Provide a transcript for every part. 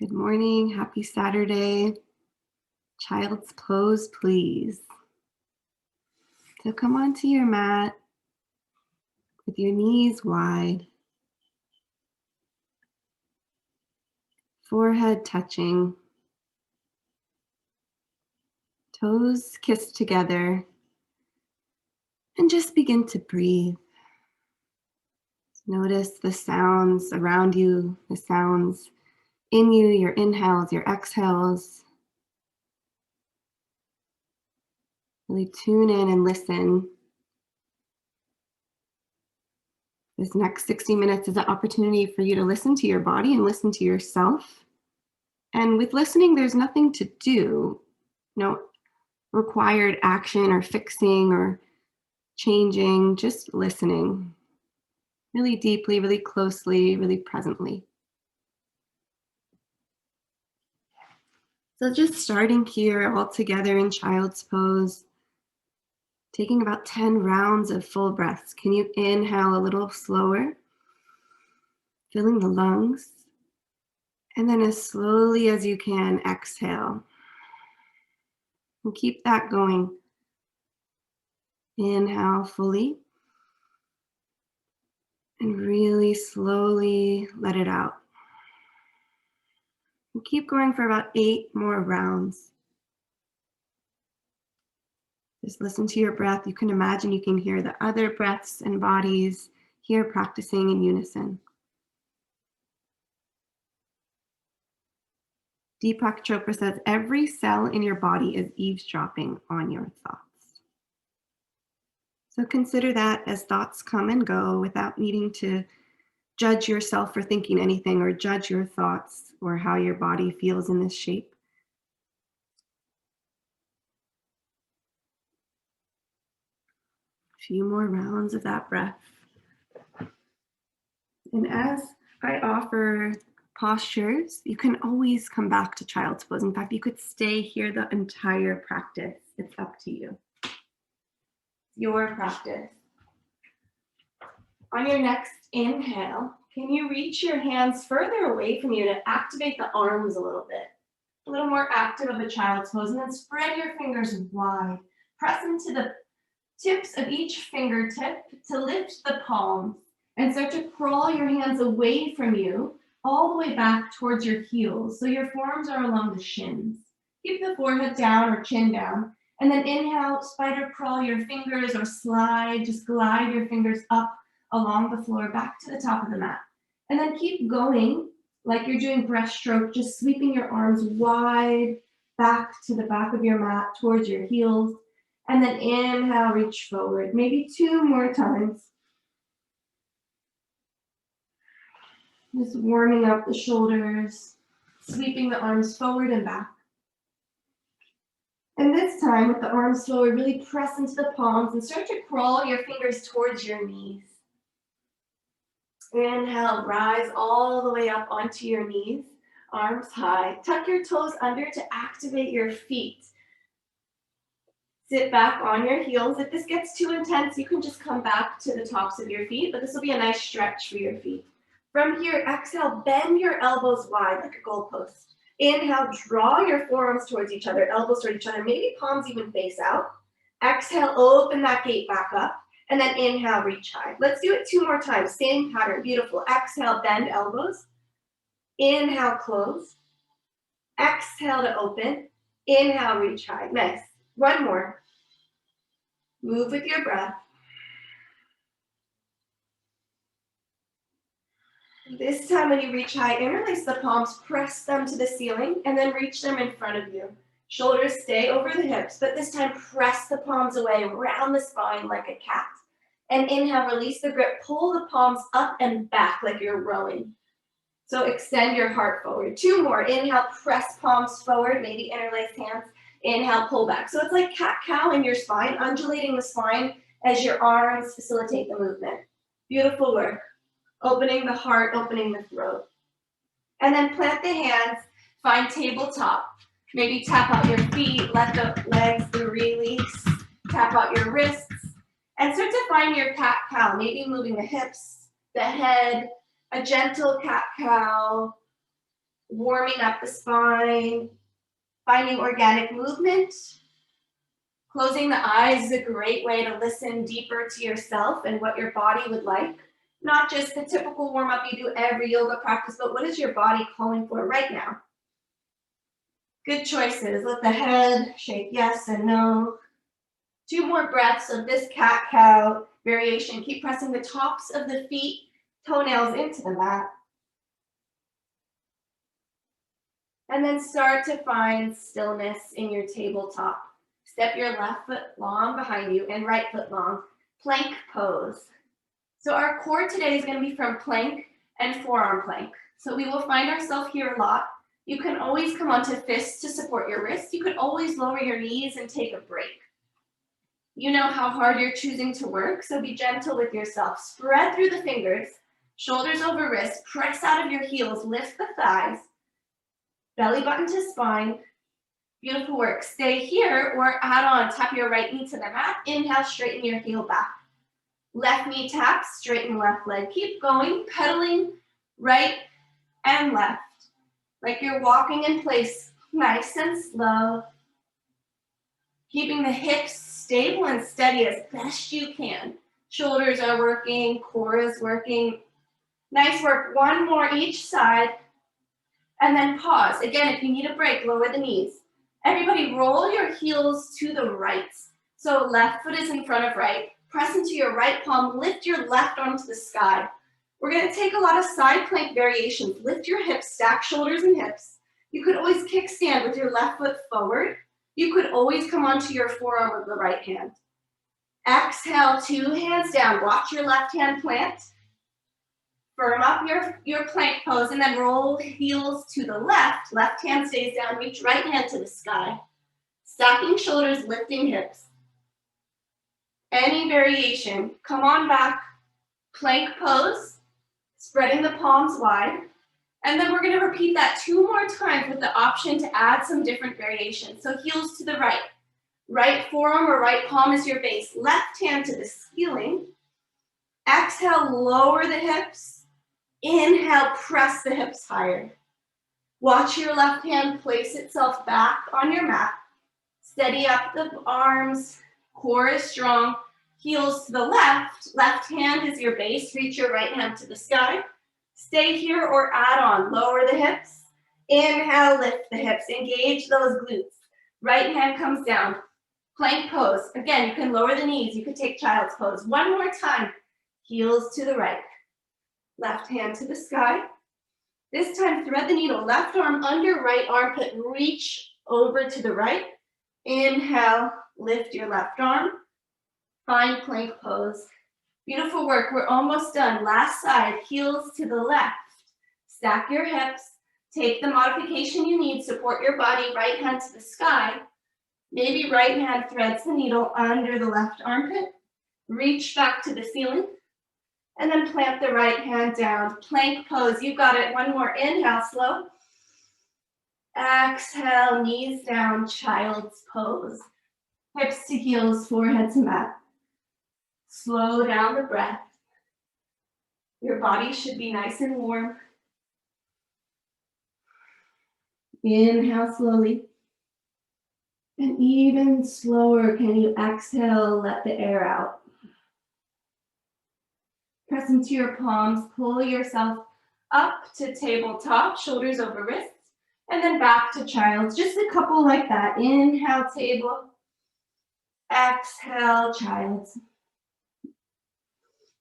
Good morning. Happy Saturday. Child's pose, please. So come onto your mat with your knees wide, forehead touching, toes kissed together, and just begin to breathe. Notice the sounds around you, the sounds in you, your inhales, your exhales. Really tune in and listen. This next 60 minutes is an opportunity for you to listen to your body and listen to yourself. And with listening, there's nothing to do, no required action or fixing or changing, just listening really deeply, really closely, really presently. So just starting here all together in child's pose, taking about 10 rounds of full breaths. Can you inhale a little slower, filling the lungs, and then as slowly as you can, exhale. And keep that going. Inhale fully, and really slowly let it out. And keep going for about 8 more rounds. Just listen to your breath. You can imagine you can hear the other breaths and bodies here practicing in unison. Deepak Chopra says, every cell in your body is eavesdropping on your thoughts. So consider that as thoughts come and go without needing to judge yourself for thinking anything or judge your thoughts or how your body feels in this shape. A few more rounds of that breath. And as I offer postures, you can always come back to child's pose. In fact, you could stay here the entire practice. It's up to you. Your practice. On your next inhale, can you reach your hands further away from you to activate the arms a little bit? A little more active of a child's pose, and then spread your fingers wide. Press into the tips of each fingertip to lift the palms and start to crawl your hands away from you all the way back towards your heels. So your forearms are along the shins. Keep the forehead down or chin down. And then inhale, spider crawl your fingers or slide, just glide your fingers up along the floor back to the top of the mat. And then keep going like you're doing breaststroke, just sweeping your arms wide back to the back of your mat towards your heels. And then inhale, reach forward, maybe 2 more times. Just warming up the shoulders, sweeping the arms forward and back. And this time, with the arms forward, really press into the palms and start to crawl your fingers towards your knees. Inhale, rise all the way up onto your knees, arms high. Tuck your toes under to activate your feet. Sit back on your heels. If this gets too intense, you can just come back to the tops of your feet, but this will be a nice stretch for your feet. From here, exhale, bend your elbows wide like a goalpost. Inhale, draw your forearms towards each other, elbows towards each other, maybe palms even face out. Exhale, open that gate back up, and then inhale, reach high. Let's do it 2 more times, same pattern, beautiful. Exhale, bend elbows. Inhale, close. Exhale to open. Inhale, reach high. Nice. 1 more. Move with your breath. This time when you reach high, interlace the palms, press them to the ceiling, and then reach them in front of you. Shoulders stay over the hips, but this time press the palms away, round the spine like a cat. And inhale, release the grip, pull the palms up and back like you're rowing. So extend your heart forward. 2 more. Inhale, press palms forward, maybe interlace hands. Inhale, pull back. So it's like cat-cow in your spine, undulating the spine as your arms facilitate the movement. Beautiful work. Opening the heart, opening the throat. And then plant the hands, find tabletop. Maybe tap out your feet, let the legs release, tap out your wrists, and start to find your cat-cow, maybe moving the hips, the head, a gentle cat-cow, warming up the spine, finding organic movement. Closing the eyes is a great way to listen deeper to yourself and what your body would like. Not just the typical warm-up you do every yoga practice, but what is your body calling for right now? Good choices. Let the head shake yes and no. 2 more breaths of this cat-cow variation. Keep pressing the tops of the feet, toenails into the mat. And then start to find stillness in your tabletop. Step your left foot long behind you and right foot long. Plank pose. So our core today is going to be from plank and forearm plank. So we will find ourselves here a lot. You can always come onto fists to support your wrists. You could always lower your knees and take a break. You know how hard you're choosing to work, so be gentle with yourself. Spread through the fingers, shoulders over wrists, press out of your heels, lift the thighs, belly button to spine. Beautiful work. Stay here or add on, tap your right knee to the mat. Inhale, straighten your heel back. Left knee taps, straighten left leg. Keep going, pedaling right and left. Like you're walking in place, nice and slow. Keeping the hips stable and steady as best you can. Shoulders are working, core is working. Nice work. 1 more each side. And then pause. Again, if you need a break, lower the knees. Everybody roll your heels to the right. So left foot is in front of right. Press into your right palm. Lift your left arm to the sky. We're going to take a lot of side plank variations. Lift your hips, stack shoulders and hips. You could always kickstand with your left foot forward. You could always come onto your forearm with the right hand. Exhale, 2 hands down. Watch your left hand plant. Firm up your plank pose and then roll heels to the left. Left hand stays down. Reach right hand to the sky. Stacking shoulders, lifting hips. Any variation. Come on back. Plank pose. Spreading the palms wide. And then we're going to repeat that 2 more times with the option to add some different variations. So heels to the right. Right forearm or right palm is your base. Left hand to the ceiling. Exhale, lower the hips. Inhale, press the hips higher. Watch your left hand place itself back on your mat. Steady up the arms. Core is strong. Heels to the left. Left hand is your base. Reach your right hand to the sky. Stay here or add on. Lower the hips. Inhale, lift the hips. Engage those glutes. Right hand comes down. Plank pose. Again, you can lower the knees. You could take child's pose. 1 more time. Heels to the right. Left hand to the sky. This time, thread the needle. Left arm under right armpit. Reach over to the right. Inhale, lift your left arm. Find plank pose. Beautiful work. We're almost done. Last side, heels to the left. Stack your hips. Take the modification you need. Support your body. Right hand to the sky. Maybe right hand threads the needle under the left armpit. Reach back to the ceiling. And then plant the right hand down. Plank pose. You got it. 1 more. Inhale, slow. Exhale, knees down, child's pose. Hips to heels, forehead to mat. Slow down the breath. Your body should be nice and warm. Inhale slowly. And even slower, can you exhale, let the air out. Press into your palms, pull yourself up to tabletop, shoulders over wrists, and then back to child's. Just a couple like that. Inhale, table. Exhale, child's.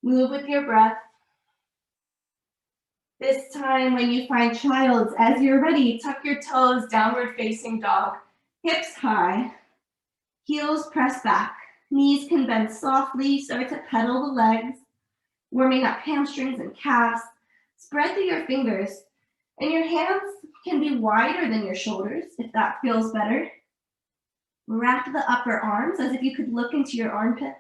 Move with your breath. This time when you find child's, as you're ready, tuck your toes, downward facing dog. Hips high, heels press back. Knees can bend softly, start to pedal the legs, warming up hamstrings and calves. Spread through your fingers, and your hands can be wider than your shoulders, if that feels better. Wrap the upper arms as if you could look into your armpits.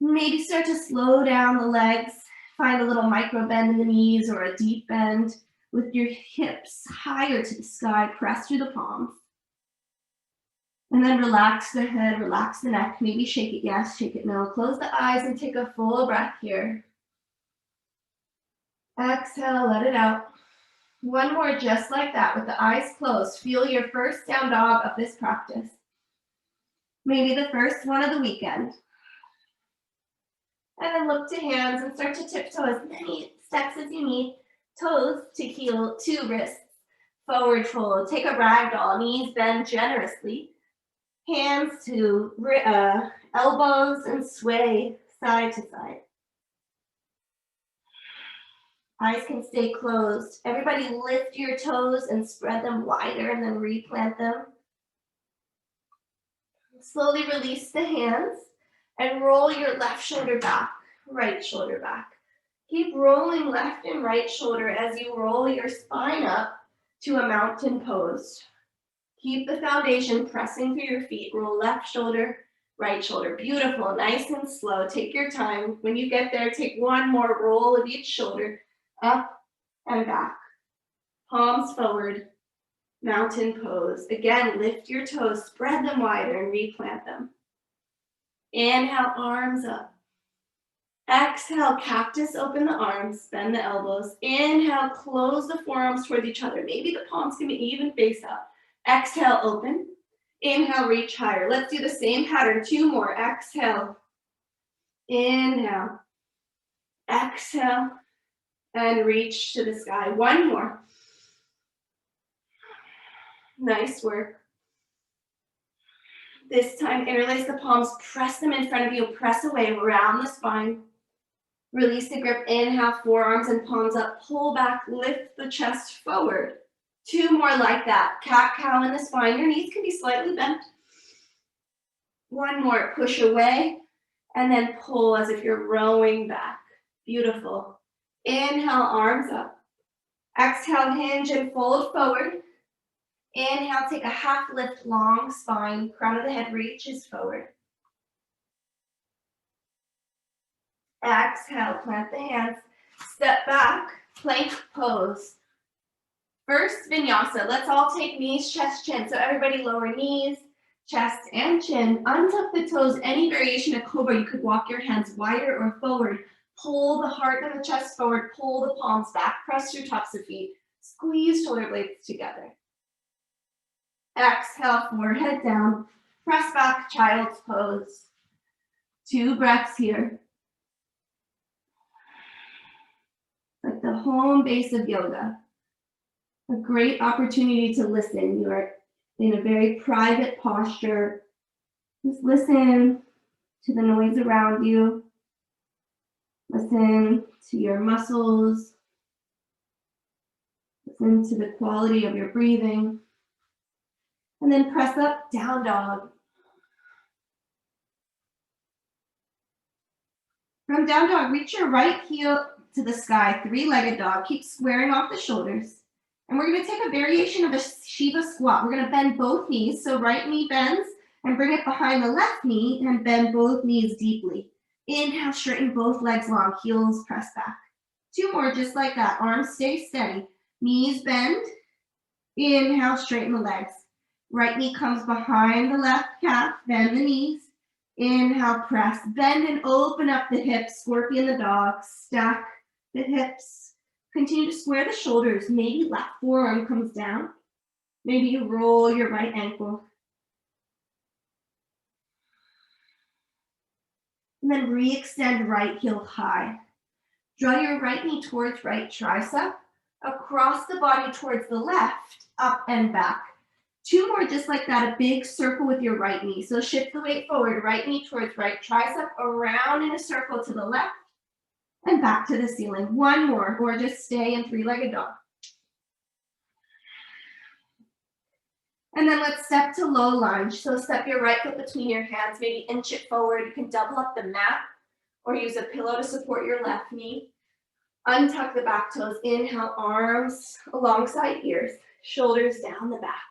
Maybe start to slow down the legs. Find a little micro bend in the knees or a deep bend with your hips higher to the sky. Press through the palms. And then relax the head, relax the neck. Maybe shake it yes, shake it no. Close the eyes and take a full breath here. Exhale, let it out. One more just like that with the eyes closed. Feel your first down dog of this practice. Maybe the first one of the weekend. And then look to hands and start to tiptoe as many steps as you need. Toes to heel to wrists. Forward fold. Take a ragdoll. Knees bend generously. Hands to elbows and sway side to side. Eyes can stay closed. Everybody lift your toes and spread them wider and then replant them. Slowly release the hands and roll your left shoulder back, right shoulder back. Keep rolling left and right shoulder as you roll your spine up to a mountain pose. Keep the foundation pressing through your feet. Roll left shoulder, right shoulder. Beautiful, nice and slow. Take your time. When you get there, take one more roll of each shoulder. Up and back. Palms forward. Mountain pose. Again, lift your toes, spread them wider and replant them. Inhale, arms up. Exhale, cactus, open the arms, bend the elbows. Inhale, close the forearms towards each other. Maybe the palms can be even face up. Exhale, open. Inhale, reach higher. Let's do the same pattern. 2 more. Exhale. Inhale. Exhale. And reach to the sky. 1 more. Nice work. This time, interlace the palms, press them in front of you, press away around the spine. Release the grip, inhale, forearms and palms up, pull back, lift the chest forward. 2 more like that. Cat-cow in the spine. Your knees can be slightly bent. 1 more, push away, and then pull as if you're rowing back. Beautiful. Inhale, arms up. Exhale, hinge and fold forward. Inhale, take a half lift, long spine. Crown of the head reaches forward. Exhale, plant the hands. Step back, plank pose. First, Vinyasa. Let's all take knees, chest, chin. So everybody lower knees, chest, and chin. Untuck the toes. Any variation of cobra, you could walk your hands wider or forward. Pull the heart and the chest forward. Pull the palms back. Press your tops of feet. Squeeze shoulder blades together. Exhale, forehead down. Press back, child's pose. 2 breaths here. Like the home base of yoga. A great opportunity to listen. You are in a very private posture. Just listen to the noise around you. Listen to your muscles. Listen to the quality of your breathing. And then press up, down dog. From down dog, reach your right heel to the sky, 3-legged dog. Keep squaring off the shoulders. And we're going to take a variation of a Shiva squat. We're going to bend both knees. So right knee bends and bring it behind the left knee and bend both knees deeply. Inhale, straighten both legs long, heels press back. 2 more just like that. Arms stay steady. Knees bend. Inhale, straighten the legs. Right knee comes behind the left calf, bend the knees. Inhale, press, bend and open up the hips, scorpion the dog, stack the hips. Continue to square the shoulders. Maybe left forearm comes down. Maybe you roll your right ankle. And then re-extend right heel high. Draw your right knee towards right tricep, across the body towards the left, up and back. 2 more just like that, a big circle with your right knee. So shift the weight forward, right knee towards right tricep, around in a circle to the left, and back to the ceiling. 1 more, or just stay in 3-legged dog. And then let's step to low lunge. So step your right foot between your hands, maybe inch it forward. You can double up the mat or use a pillow to support your left knee. Untuck the back toes. Inhale, arms alongside ears, shoulders down the back.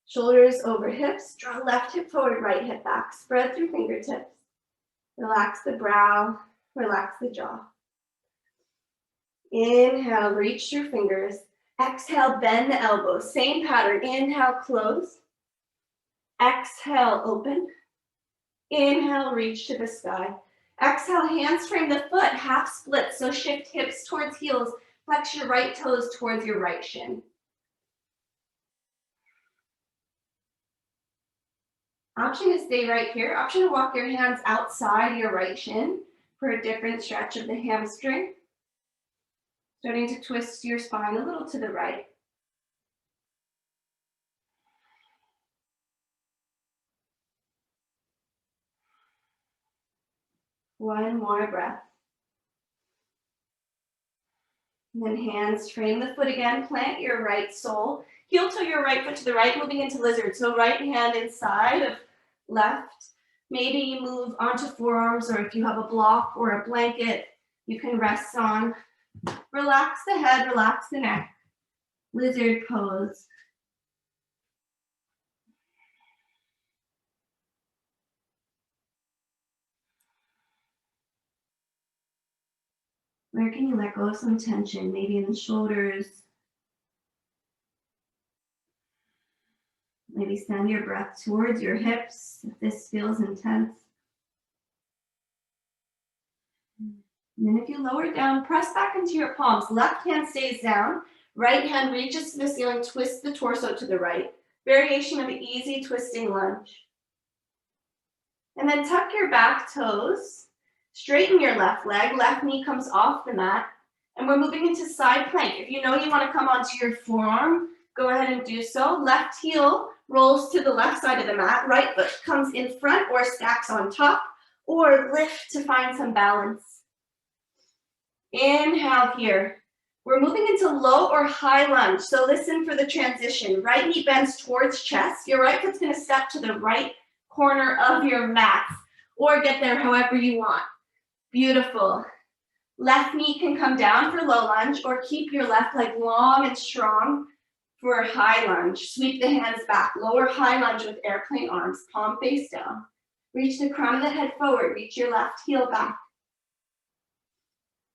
Shoulders over hips. Draw left hip forward, right hip back. Spread through fingertips. Relax the brow, relax the jaw. Inhale, reach through fingers. Exhale, bend the elbows. Same pattern. Inhale, close. Exhale, open. Inhale, reach to the sky. Exhale, hands frame the foot, half split. So shift hips towards heels. Flex your right toes towards your right shin. Option to stay right here. Option to walk your hands outside your right shin for a different stretch of the hamstring. Starting to twist your spine a little to the right. One more breath. And then hands frame the foot again. Plant your right sole. Heel toe your right foot to the right, moving into lizard. So right hand inside of left. Maybe you move onto forearms, or if you have a block or a blanket, you can rest on. Relax the head, relax the neck. Lizard pose. Where can you let go of some tension? Maybe in the shoulders. Maybe send your breath towards your hips if this feels intense. And then if you lower down, press back into your palms. Left hand stays down. Right hand reaches to the ceiling. Twist the torso to the right. Variation of easy twisting lunge. And then tuck your back toes. Straighten your left leg. Left knee comes off the mat. And we're moving into side plank. If you know you want to come onto your forearm, go ahead and do so. Left heel rolls to the left side of the mat. Right foot comes in front or stacks on top, or lift to find some balance. Inhale here. We're moving into low or high lunge. So listen for the transition. Right knee bends towards chest. Your right foot's going to step to the right corner of your mat, or get there however you want. Beautiful. Left knee can come down for low lunge, or keep your left leg long and strong for a high lunge. Sweep the hands back. Lower high lunge with airplane arms, palm face down. Reach the crown of the head forward. Reach your left heel back.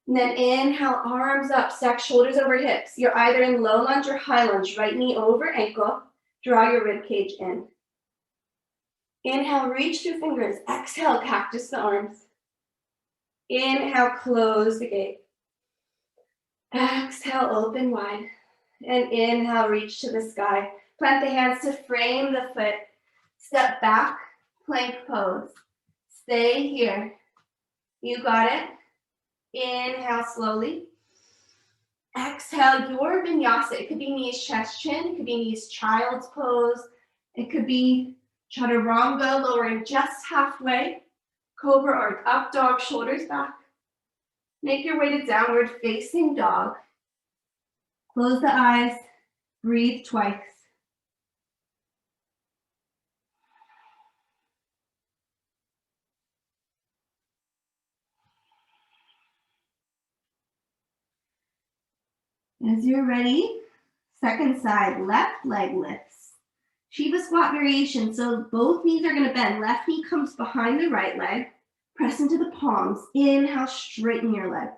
And then inhale, arms up, stack shoulders over hips. You're either in low lunge or high lunge. Right knee over ankle. Draw your rib cage in. Inhale, reach through fingers. Exhale, cactus the arms. Inhale, close the gate. Exhale, open wide. And inhale, reach to the sky. Plant the hands to frame the foot. Step back, plank pose. Stay here. You got it. Inhale slowly. Exhale your vinyasa. It could be knees, chest, chin. It could be knees, child's pose. It could be chaturanga, lowering just halfway. Cobra or up dog, shoulders back. Make your way to downward facing dog. Close the eyes. Breathe twice. As you're ready, second side, left leg lifts. Shiva squat variation, so both knees are going to bend. Left knee comes behind the right leg. Press into the palms. Inhale, straighten your legs.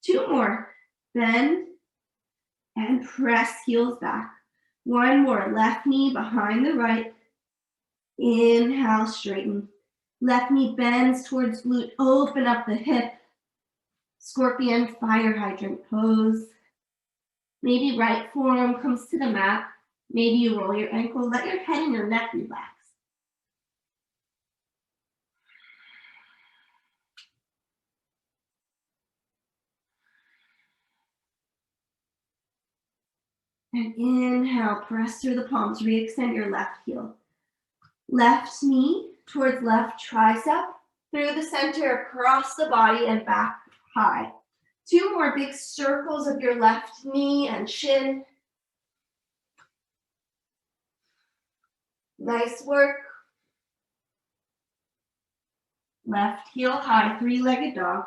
Two more. Bend and press heels back. One more. Left knee behind the right. Inhale, straighten. Left knee bends towards glute. Open up the hip. Scorpion, fire hydrant pose. Maybe right forearm comes to the mat. Maybe you roll your ankle. Let your head and your neck relax. And inhale, press through the palms. Re-extend your left heel. Left knee towards left tricep. Through the center, across the body and back high. Two more big circles of your left knee and shin. Nice work. Left heel high, three-legged dog.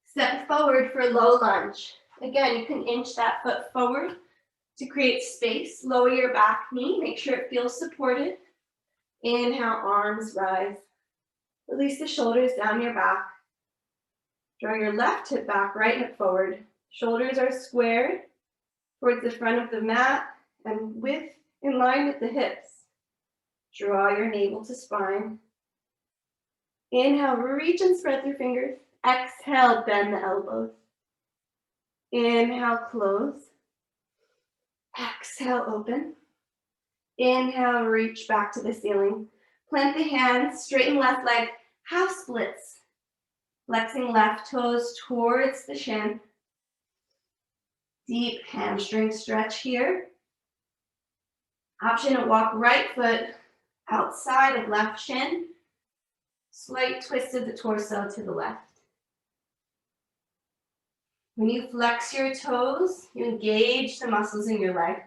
Step forward for low lunge. Again, you can inch that foot forward to create space. Lower your back knee, make sure it feels supported. Inhale, arms rise. Release the shoulders down your back. Draw your left hip back, right hip forward. Shoulders are squared towards the front of the mat and width in line with the hips. Draw your navel to spine. Inhale, reach and spread through fingers. Exhale, bend the elbows. Inhale, close. Exhale, open. Inhale, reach back to the ceiling. Plant the hands, straighten left leg, half splits. Flexing left toes towards the shin. Deep hamstring stretch here. Option to walk right foot outside of left shin. Slight twist of the torso to the left. When you flex your toes, you engage the muscles in your leg.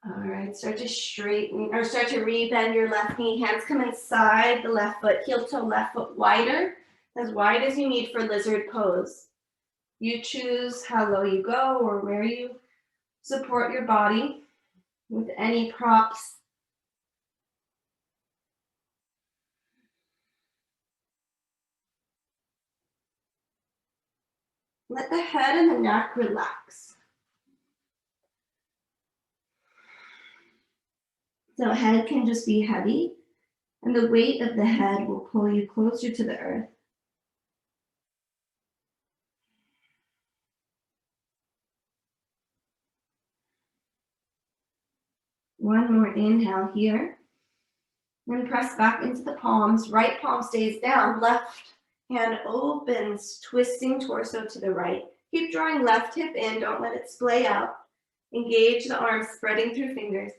All right, start to straighten or start to rebend your left knee. Hands come inside the left foot, heel toe left foot wider, as wide as you need for lizard pose. You choose how low you go or where you support your body with any props. Let the head and the neck relax. So head can just be heavy, and the weight of the head will pull you closer to the earth. One more inhale here. Then press back into the palms. Right palm stays down. Left hand opens, twisting torso to the right. Keep drawing left hip in. Don't let it splay out. Engage the arms, spreading through fingers.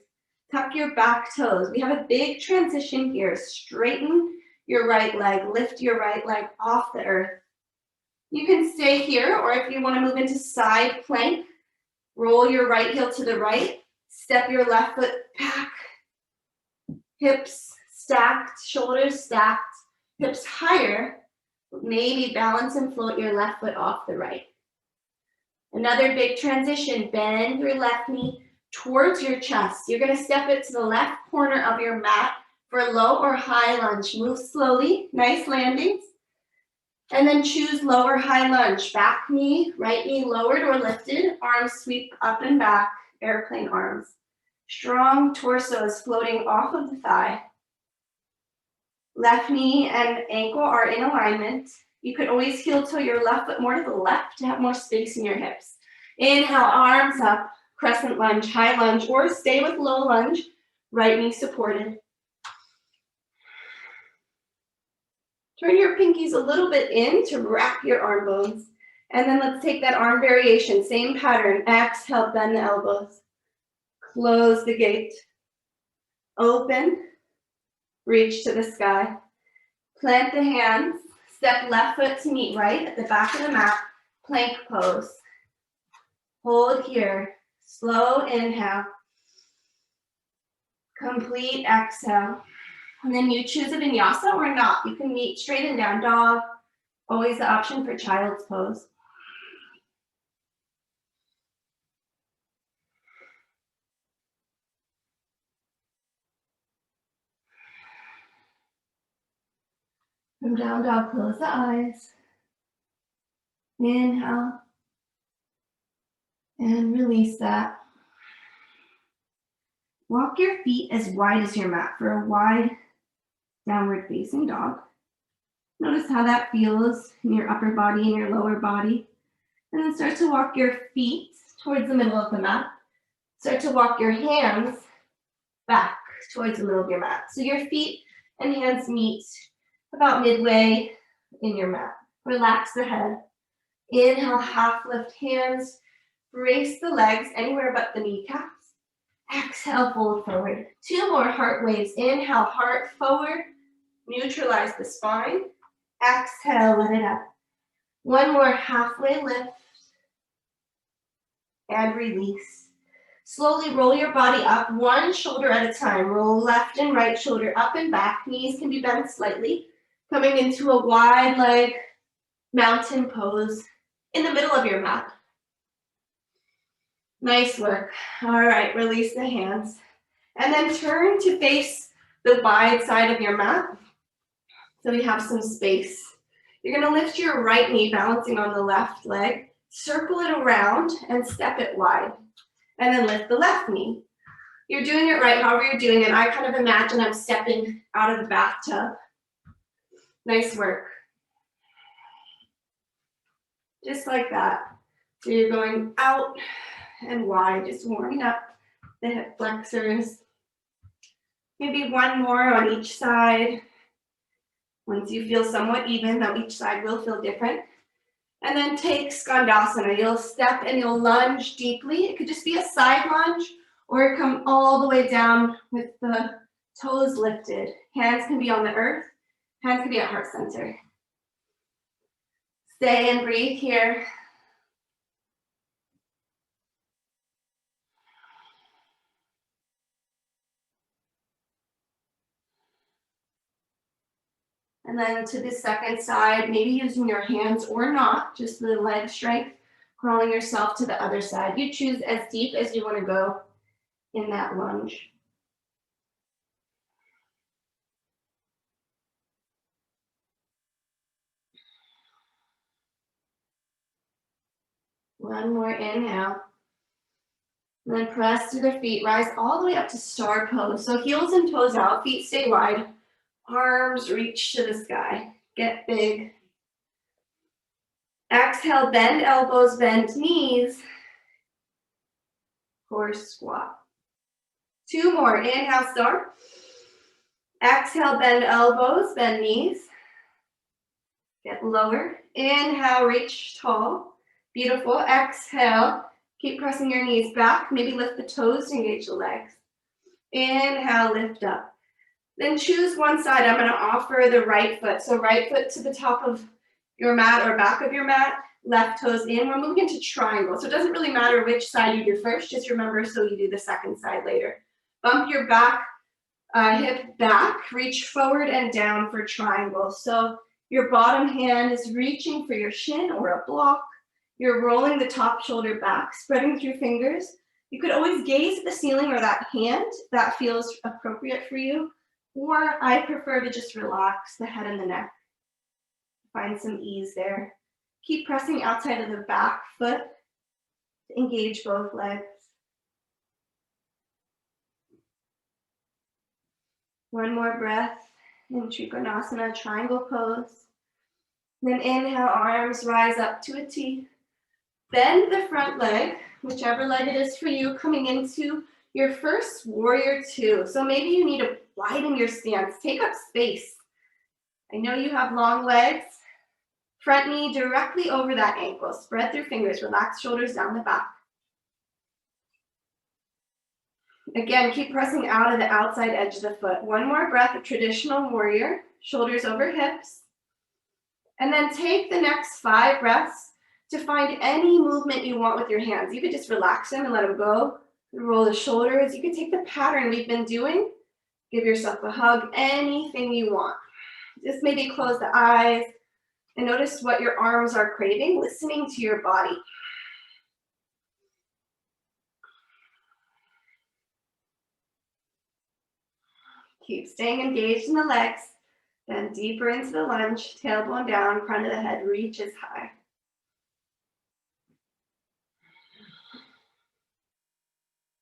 Tuck your back toes. We have a big transition here. Straighten your right leg. Lift your right leg off the earth. You can stay here, or if you want to move into side plank, roll your right heel to the right. Step your left foot back. Hips stacked, shoulders stacked, hips higher. Maybe balance and float your left foot off the right. Another big transition. Bend your left knee towards your chest. You're going to step it to the left corner of your mat for a low or high lunge. Move slowly, nice landings. And then choose low or high lunge. Back knee, right knee lowered or lifted. Arms sweep up and back, airplane arms. Strong torso is floating off of the thigh. Left knee and ankle are in alignment. You could always heel toe your left foot more to the left to have more space in your hips. Inhale, arms up, crescent lunge, high lunge, or stay with low lunge, right knee supported. Turn your pinkies a little bit in to wrap your arm bones. And then let's take that arm variation, same pattern. Exhale, bend the elbows. Close the gate. Open. Reach to the sky. Plant the hands. Step left foot to meet right at the back of the mat. Plank pose. Hold here. Slow inhale. Complete exhale. And then you choose a vinyasa or not. You can meet straight and down dog. Always the option for child's pose. From down dog, close the eyes. Inhale. And release that. Walk your feet as wide as your mat for a wide downward facing dog. Notice how that feels in your upper body and your lower body. And then start to walk your feet towards the middle of the mat. Start to walk your hands back towards the middle of your mat. So your feet and hands meet about midway in your mat. Relax the head. Inhale, half lift hands. Brace the legs anywhere but the kneecaps. Exhale, fold forward. 2 more heart waves. Inhale, heart forward. Neutralize the spine. Exhale, let it up. 1 more halfway lift. And release. Slowly roll your body up, 1 shoulder at a time. Roll left and right shoulder up and back. Knees can be bent slightly. Coming into a wide leg mountain pose in the middle of your mat. Nice work. All right, release the hands. And then turn to face the wide side of your mat. so we have some space. You're gonna lift your right knee, balancing on the left leg, circle it around and step it wide. And then lift the left knee. You're doing it right, however you're doing it. I kind of imagine I'm stepping out of the bathtub. Nice work. Just like that. So you're going out and wide, just warming up the hip flexors. Maybe one more on each side. Once you feel somewhat even, though each side will feel different. And then take Skandasana. You'll step and you'll lunge deeply. It could just be a side lunge or come all the way down with the toes lifted. Hands can be on the earth. Hands can be at heart center. Stay and breathe here. And then to the second side, maybe using your hands or not, just the leg strength, crawling yourself to the other side. You choose as deep as you want to go in that lunge. One more inhale. And then press through the feet, rise all the way up to star pose. So heels and toes out, feet stay wide, arms reach to the sky, get big. Exhale, bend elbows, bend knees. Horse squat. Two more, inhale, star. Exhale, bend elbows, bend knees. Get lower. Inhale, reach tall. Beautiful. Exhale, keep pressing your knees back. Maybe lift the toes to engage the legs. Inhale, lift up. Then choose one side. I'm going to offer the right foot. So right foot to the top of your mat or back of your mat, left toes in. We're moving into triangle. So it doesn't really matter which side you do first. Just remember so you do the second side later. Bump your back, hip back, reach forward and down for triangle. So your bottom hand is reaching for your shin or a block. You're rolling the top shoulder back, spreading through fingers. You could always gaze at the ceiling or that hand that feels appropriate for you. Or I prefer to just relax the head and the neck. Find some ease there. Keep pressing outside of the back foot to engage both legs. One more breath in Trikonasana, triangle pose. Then inhale, arms rise up to a T. Bend the front leg, whichever leg it is for you, coming into your first warrior two. So maybe you need to widen your stance, take up space. I know you have long legs. Front knee directly over that ankle. Spread through fingers, relax shoulders down the back. Again, keep pressing out of the outside edge of the foot. One more breath of traditional warrior, shoulders over hips. And then take the next 5 breaths to find any movement you want with your hands. You could just relax them and let them go. Roll the shoulders. You can take the pattern we've been doing. Give yourself a hug, anything you want. Just maybe close the eyes and notice what your arms are craving, listening to your body. Keep staying engaged in the legs. Then deeper into the lunge, tailbone down, crown of the head reaches high.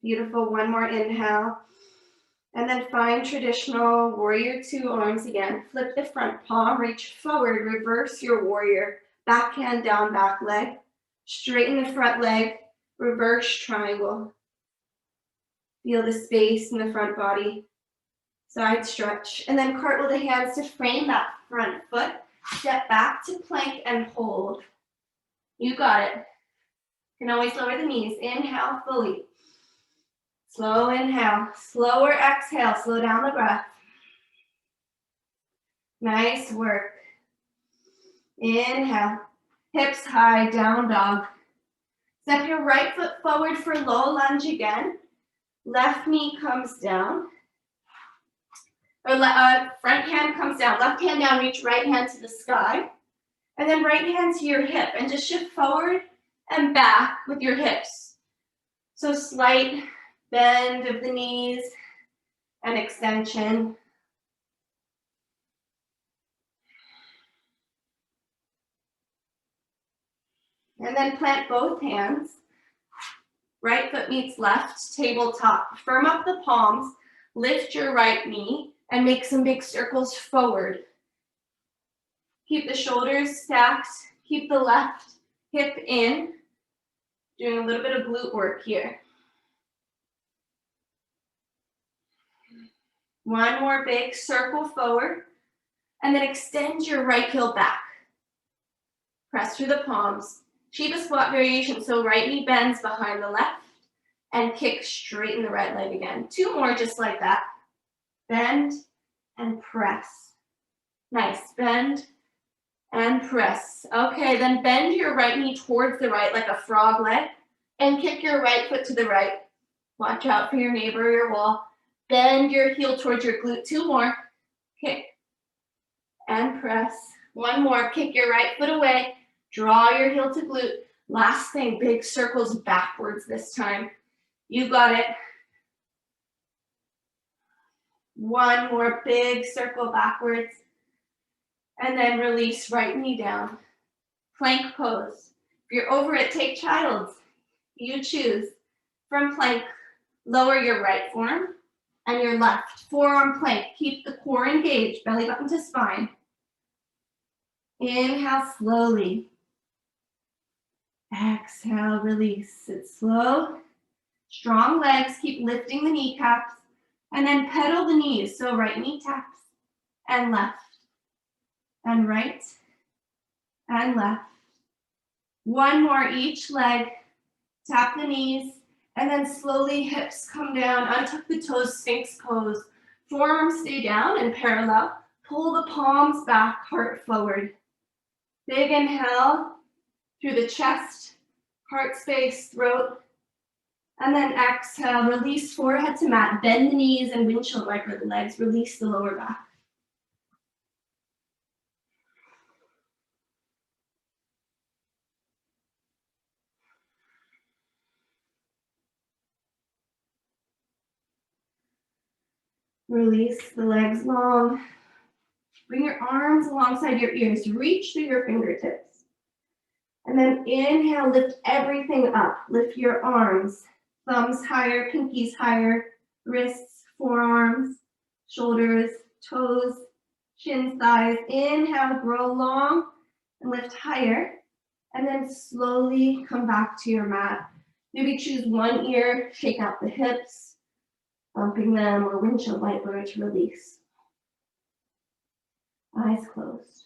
Beautiful, one more inhale. And then find traditional warrior two, arms again. Flip the front palm, reach forward, reverse your warrior. Back hand down, back leg. Straighten the front leg, reverse triangle. Feel the space in the front body. Side stretch, and then cartwheel the hands to frame that front foot. Step back to plank and hold. You got it. You can always lower the knees. Inhale fully. Slow inhale. Slower exhale. Slow down the breath. Nice work. Inhale. Hips high, down dog. Step your right foot forward for low lunge again. Left knee comes down. Or front hand comes down, left hand down, reach right hand to the sky. And then right hand to your hip and just shift forward and back with your hips. So slight bend of the knees and extension. And then plant both hands. Right foot meets left, tabletop. Firm up the palms, lift your right knee, and make some big circles forward. Keep the shoulders stacked, keep the left hip in. Doing a little bit of glute work here. One more big circle forward, and then extend your right heel back. Press through the palms. Shiva squat variation, so right knee bends behind the left, and kick straighten the right leg again. 2 more just like that. Bend and press. Nice, bend and press. Okay, then bend your right knee towards the right like a frog leg, and kick your right foot to the right. Watch out for your neighbor or your wall. Bend your heel towards your glute. 2 more. Kick and press. 1 more. Kick your right foot away. Draw your heel to glute. Last thing, big circles backwards this time. You got it. 1 more big circle backwards. And then release right knee down. Plank pose. If you're over it, take child's. You choose. From plank, lower your right forearm and your left forearm plank. Keep the core engaged, belly button to spine. Inhale slowly. Exhale, release. It's slow. Strong legs, keep lifting the kneecaps. And then pedal the knees. So right knee taps and left. And right and left. 1 more each leg. Tap the knees. And then slowly hips come down. Untuck the toes, Sphinx pose. Forearms stay down and parallel. Pull the palms back, heart forward. Big inhale through the chest, heart space, throat. And then exhale, release forehead to mat. Bend the knees and windshield wiper the legs. Release the lower back. Release the legs long. Bring your arms alongside your ears. Reach through your fingertips. And then inhale, lift everything up. Lift your arms. Thumbs higher, pinkies higher. Wrists, forearms, shoulders, toes, shins, thighs. Inhale, grow long and lift higher. And then slowly come back to your mat. Maybe choose one ear, shake out the hips. Bumping them or windshield wiper to release. Eyes closed.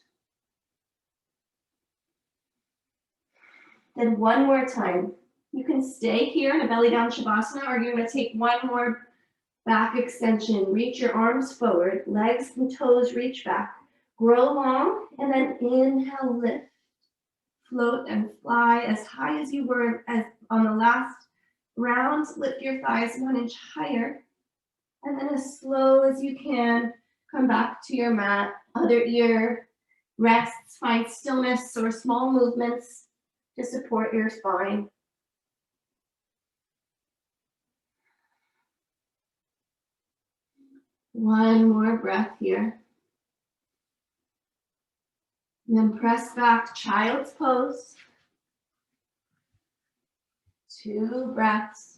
Then 1 more time. You can stay here in a belly down Shavasana, or you're going to take 1 more back extension. Reach your arms forward, legs and toes reach back. Grow long, and then inhale, lift. Float and fly as high as you were as on the last round. Lift your thighs 1 inch higher. And then as slow as you can, come back to your mat. Other ear rests, find stillness or small movements to support your spine. One more breath here. And then press back, child's pose. 2 breaths.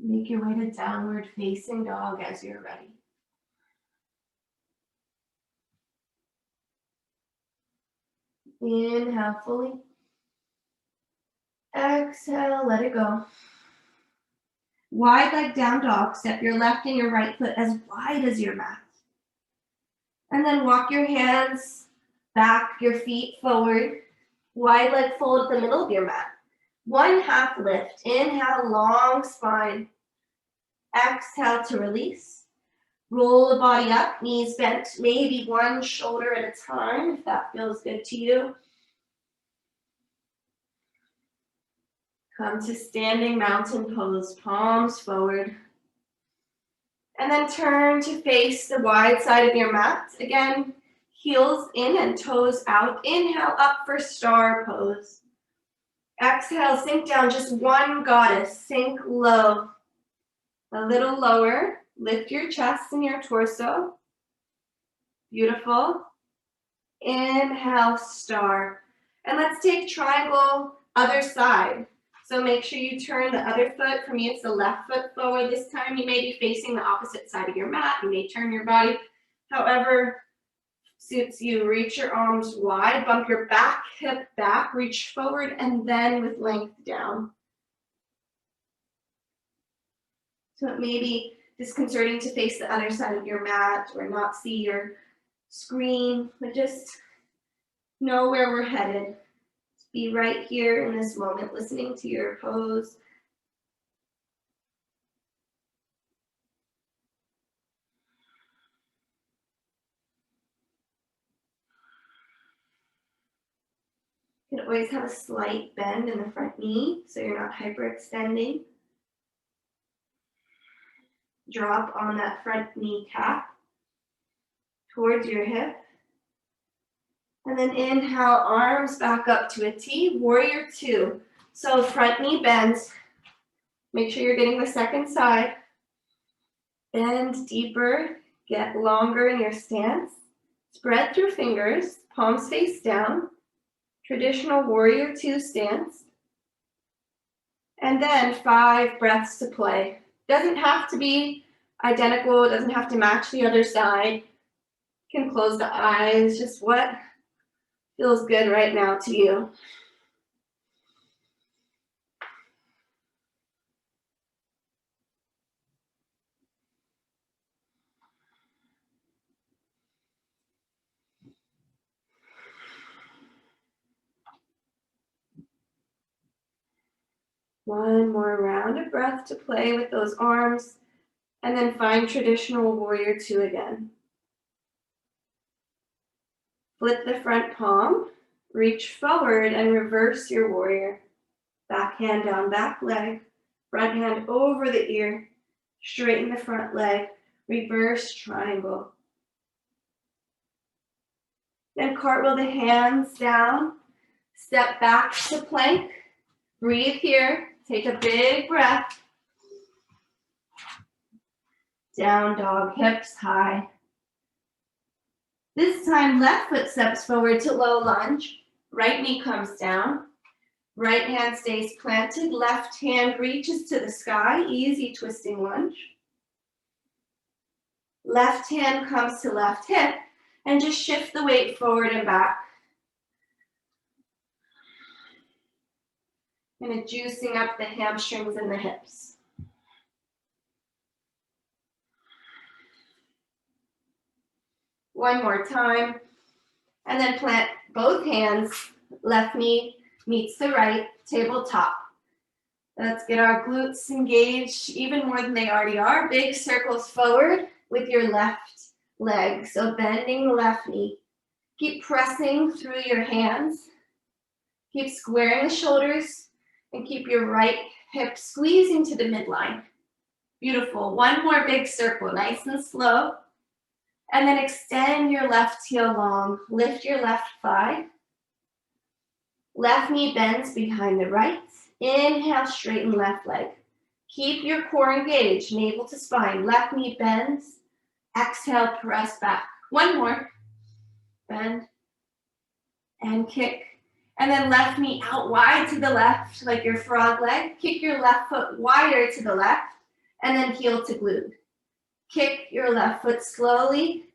Make your way to downward facing dog as you're ready. Inhale fully. Exhale, let it go. Wide leg down dog. Step your left and your right foot as wide as your mat. And then walk your hands back, your feet forward. Wide leg fold at the middle of your mat. 1 half lift. Inhale, long spine. Exhale to release. Roll the body up, knees bent, maybe 1 shoulder at a time, if that feels good to you. Come to standing mountain pose, palms forward. And then turn to face the wide side of your mat. Again, heels in and toes out. Inhale up for star pose. Exhale, sink down, just one goddess. Sink low. A little lower. Lift your chest and your torso. Beautiful. Inhale, star. And let's take triangle, other side. So make sure you turn the other foot. For me, it's the left foot forward. This time you may be facing the opposite side of your mat. You may turn your body however suits you. Reach your arms wide, bump your back, hip back, reach forward, and then with length down. So it may be disconcerting to face the other side of your mat or not see your screen, but just know where we're headed. Be right here in this moment, listening to your pose. You can always have a slight bend in the front knee, so you're not hyperextending. Drop on that front knee cap towards your hip. And then inhale, arms back up to a T, warrior two. So front knee bends. Make sure you're getting the second side. Bend deeper, get longer in your stance. Spread through fingers, palms face down. Traditional warrior two stance. And then 5 breaths to play. Doesn't have to be identical, doesn't have to match the other side. You can close the eyes, just what feels good right now to you. One more round of breath to play with those arms, and then find traditional warrior two again. Flip the front palm, reach forward and reverse your warrior. Back hand down, back leg, front hand over the ear, straighten the front leg, reverse triangle. Then cartwheel the hands down, step back to plank, breathe here, take a big breath. Down dog, hips high. This time, left foot steps forward to low lunge. Right knee comes down. Right hand stays planted. Left hand reaches to the sky. Easy twisting lunge. Left hand comes to left hip. And just shift the weight forward and back. And juicing up the hamstrings and the hips. One more time, and then plant both hands, left knee meets the right, tabletop. Let's get our glutes engaged even more than they already are. Big circles forward with your left leg, so bending the left knee. Keep pressing through your hands. Keep squaring the shoulders, and keep your right hip squeezing to the midline. Beautiful, one more big circle, nice and slow. And then extend your left heel long. Lift your left thigh. Left knee bends behind the right. Inhale, straighten left leg. Keep your core engaged, navel to spine. Left knee bends. Exhale, press back. One more. Bend. And kick. And then left knee out wide to the left, like your frog leg. Kick your left foot wider to the left. And then heel to glute. Kick your left foot slowly,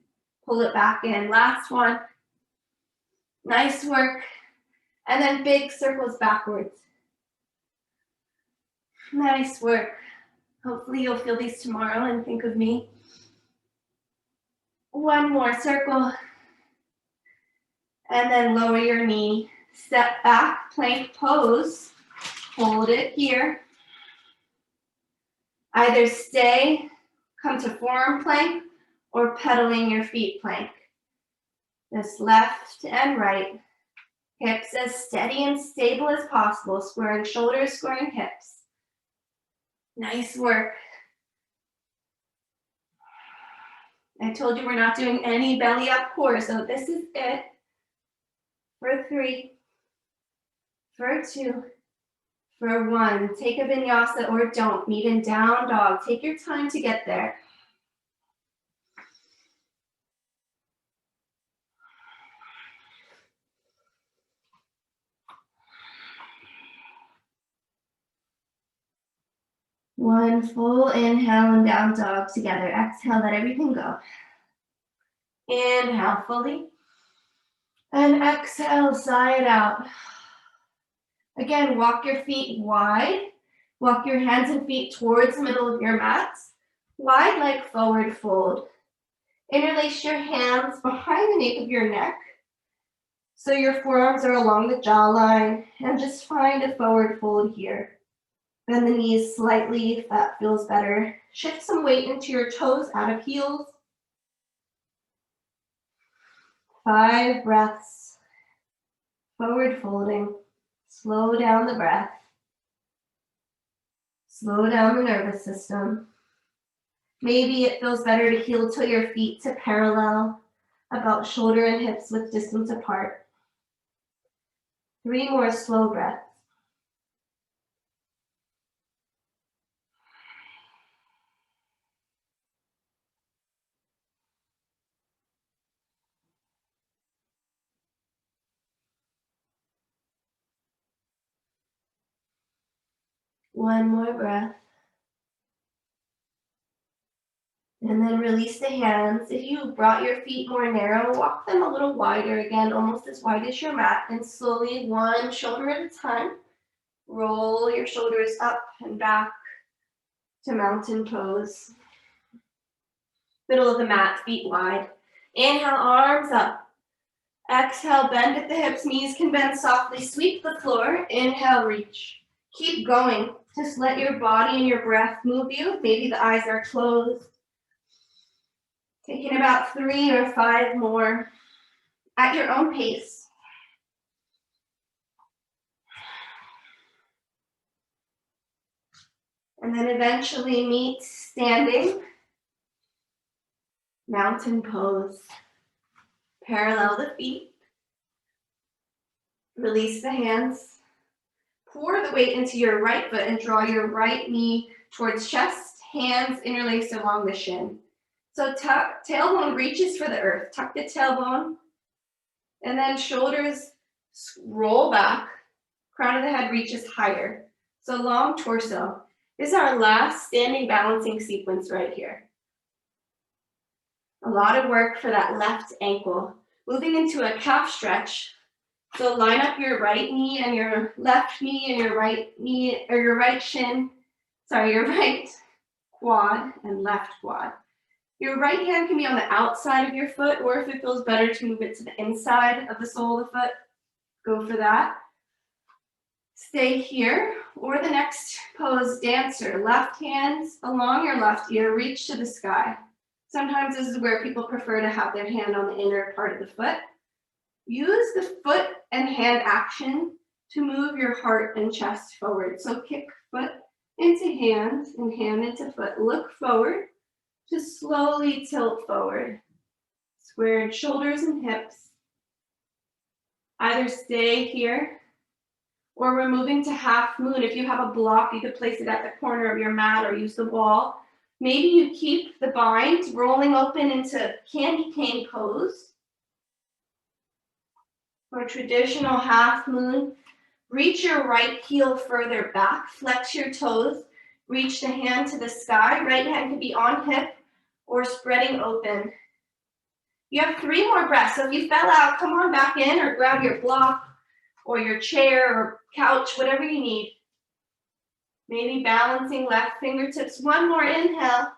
pull it back in. Last one. Nice work. And then big circles backwards. Nice work. Hopefully you'll feel these tomorrow and think of me. One more circle. And then lower your knee. Step back, plank pose. Hold it here. Either stay, come to forearm plank, or pedaling your feet plank. Just left and right. Hips as steady and stable as possible. Squaring shoulders, squaring hips. Nice work. I told you we're not doing any belly up core, so this is it. For 3, for 2, For 1, take a vinyasa or don't. Meet in down dog. Take your time to get there. One full inhale and down dog together. Exhale, let everything go. Inhale fully. And exhale, sigh it out. Again, walk your feet wide. Walk your hands and feet towards the middle of your mats. Wide leg forward fold. Interlace your hands behind the nape of your neck, so your forearms are along the jawline, and just find a forward fold here. Bend the knees slightly if that feels better. Shift some weight into your toes out of heels. 5 breaths. Forward folding. Slow down the breath. Slow down the nervous system. Maybe it feels better to heel toe your feet to parallel, about shoulder and hips with distance apart. 3 more slow breaths. One more breath. And then release the hands. If you brought your feet more narrow, walk them a little wider again, almost as wide as your mat. And slowly, one shoulder at a time, roll your shoulders up and back to mountain pose. Middle of the mat, feet wide. Inhale, arms up. Exhale, bend at the hips, knees can bend softly. Sweep the floor. Inhale, reach. Keep going. Just let your body and your breath move you. Maybe the eyes are closed. Taking about 3 or 5 more at your own pace. And then eventually meet standing mountain pose. Parallel the feet. Release the hands. Pour the weight into your right foot and draw your right knee towards chest, hands interlaced along the shin. So tailbone reaches for the earth. Tuck the tailbone. And then shoulders roll back. Crown of the head reaches higher. So long torso. This is our last standing balancing sequence right here. A lot of work for that left ankle. Moving into a calf stretch. So line up your right knee and your left knee and your right knee, or your right shin, your right quad and left quad. Your right hand can be on the outside of your foot, or if it feels better to move it to the inside of the sole of the foot, go for that. Stay here, or the next pose, dancer. Left hands along your left ear, reach to the sky. Sometimes this is where people prefer to have their hand on the inner part of the foot. Use the foot and hand action to move your heart and chest forward. So kick foot into hand and hand into foot. Look forward. Just slowly tilt forward. Squared shoulders and hips. Either stay here, or we're moving to half moon. If you have a block, you could place it at the corner of your mat or use the wall. Maybe you keep the binds rolling open into candy cane pose. For traditional half moon, reach your right heel further back, flex your toes, reach the hand to the sky. Right hand can be on hip or spreading open. You have 3 more breaths. So if you fell out, come on back in or grab your block or your chair or couch, whatever you need. Maybe balancing left fingertips. 1 more inhale.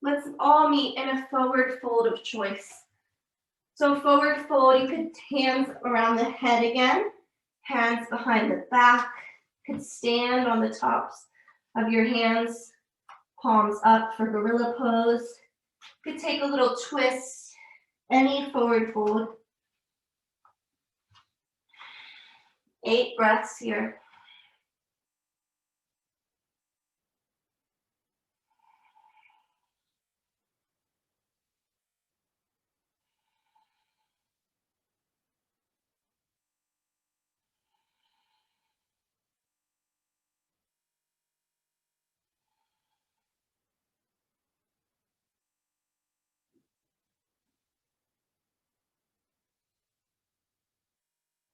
Let's all meet in a forward fold of choice. So forward fold, you could hands around the head again, hands behind the back, could stand on the tops of your hands, palms up for gorilla pose. Could take a little twist, any forward fold. 8 breaths here.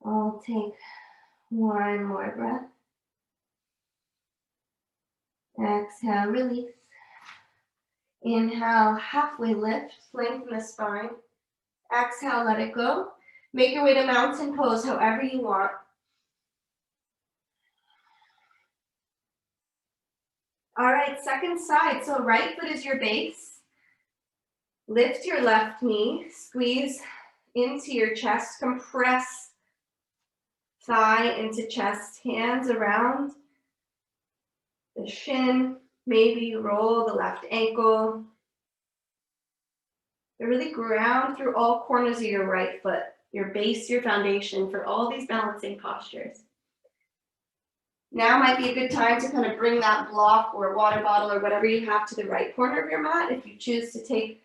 I'll take one more breath. Exhale, release. Inhale, halfway lift, lengthen the spine. Exhale, let it go. Make your way to mountain pose however you want. All right, second side. So right foot is your base. Lift your left knee, squeeze into your chest, compress thigh into chest, hands around the shin. Maybe roll the left ankle. Really ground through all corners of your right foot, your base, your foundation for all these balancing postures. Now might be a good time to kind of bring that block or water bottle or whatever you have to the right corner of your mat if you choose to take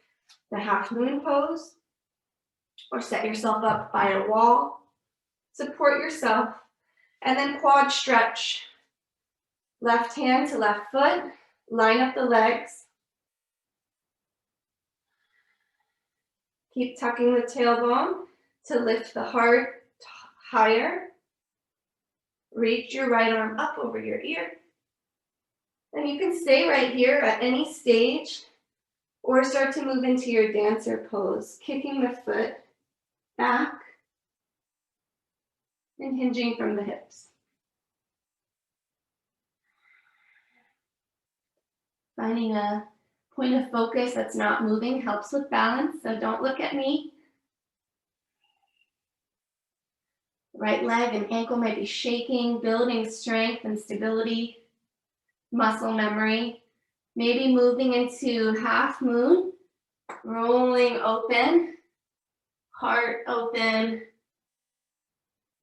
the half moon pose, or set yourself up by a wall. Support yourself, and then quad stretch. Left hand to left foot, line up the legs. Keep tucking the tailbone to lift the heart higher. Reach your right arm up over your ear. And you can stay right here at any stage or start to move into your dancer pose, kicking the foot back and hinging from the hips. Finding a point of focus that's not moving helps with balance, so don't look at me. Right leg and ankle might be shaking, building strength and stability, muscle memory. Maybe moving into half moon, rolling open, heart open,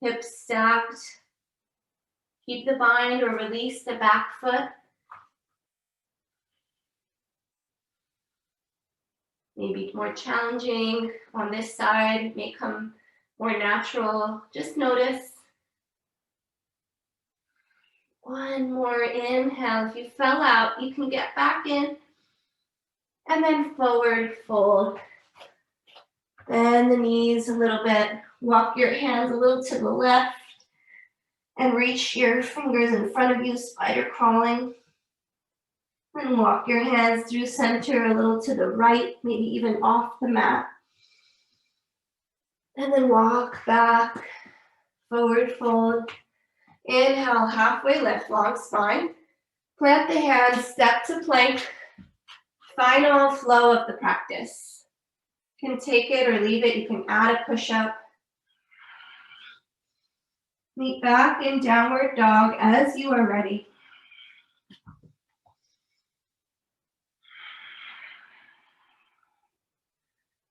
hips stacked. Keep the bind or release the back foot. Maybe more challenging on this side, may come more natural. Just notice. One more inhale. If you fell out, you can get back in. And then forward fold. Bend the knees a little bit. Walk your hands a little to the left. And reach your fingers in front of you, spider crawling. And walk your hands through center a little to the right, maybe even off the mat. And then walk back, forward fold. Inhale, halfway lift, long spine. Plant the hands, step to plank. Final flow of the practice. You can take it or leave it. You can add a push-up. Meet back in downward dog as you are ready.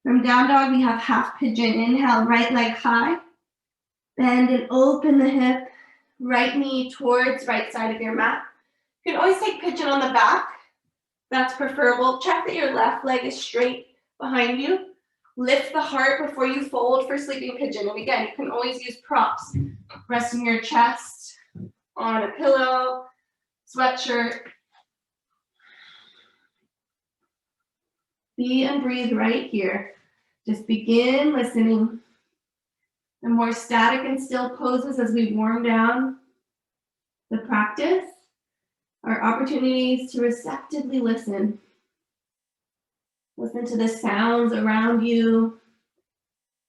From down dog, we have half pigeon. Inhale, right leg high. Bend and open the hip. Right knee towards right side of your mat. You can always take pigeon on the back. That's preferable. Check that your left leg is straight behind you. Lift the heart before you fold for sleeping pigeon. And again, you can always use props. Resting your chest on a pillow, sweatshirt. Be and breathe right here. Just begin listening. The more static and still poses as we warm down the practice are opportunities to receptively listen. Listen to the sounds around you,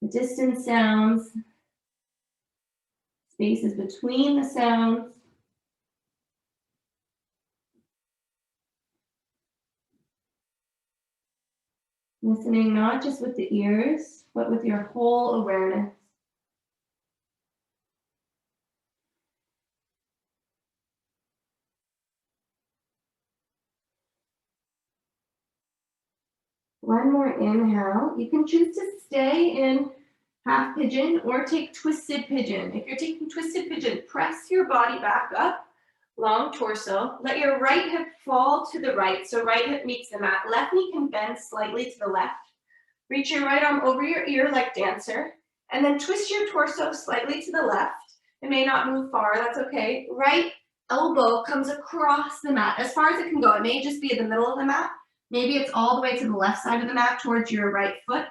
the distant sounds, spaces between the sounds. Listening not just with the ears, but with your whole awareness. One more inhale. You can choose to stay in half pigeon or take twisted pigeon. If you're taking twisted pigeon, press your body back up, long torso. Let your right hip fall to the right, so right hip meets the mat. Left knee can bend slightly to the left. Reach your right arm over your ear like dancer, and then twist your torso slightly to the left. It may not move far, that's okay. Right elbow comes across the mat as far as it can go. It may just be in the middle of the mat. Maybe it's all the way to the left side of the mat towards your right foot.